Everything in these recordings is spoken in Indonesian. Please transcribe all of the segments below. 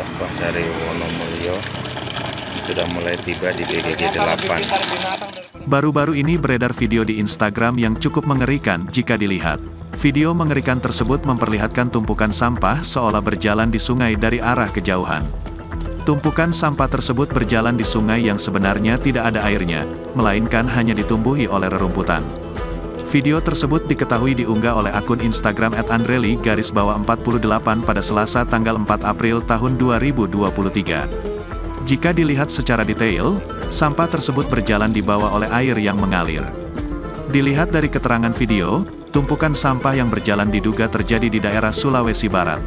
sampah dari Wonomulyo sudah mulai tiba di BGG 8. Baru-baru ini beredar video di Instagram yang cukup mengerikan jika dilihat. Video mengerikan tersebut memperlihatkan tumpukan sampah seolah berjalan di sungai dari arah kejauhan. Tumpukan sampah tersebut berjalan di sungai yang sebenarnya tidak ada airnya, melainkan hanya ditumbuhi oleh rerumputan. Video tersebut diketahui diunggah oleh akun Instagram @andreli_48 pada Selasa tanggal 4 April tahun 2023. Jika dilihat secara detail, sampah tersebut berjalan dibawa oleh air yang mengalir. Dilihat dari keterangan video, tumpukan sampah yang berjalan diduga terjadi di daerah Sulawesi Barat.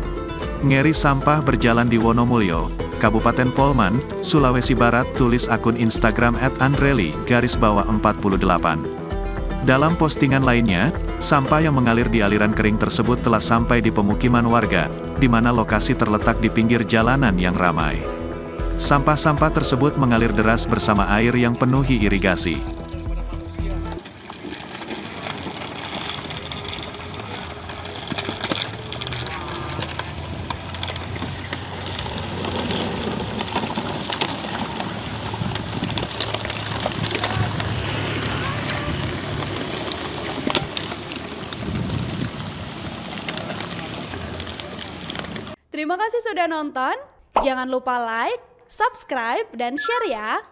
Ngeri sampah berjalan di Wonomulyo, Kabupaten Polman, Sulawesi Barat, tulis akun Instagram @andreli_48. Dalam postingan lainnya, sampah yang mengalir di aliran kering tersebut telah sampai di pemukiman warga, di mana lokasi terletak di pinggir jalanan yang ramai. Sampah-sampah tersebut mengalir deras bersama air yang penuhi irigasi. Terima kasih sudah nonton. Jangan lupa like, subscribe, dan share ya.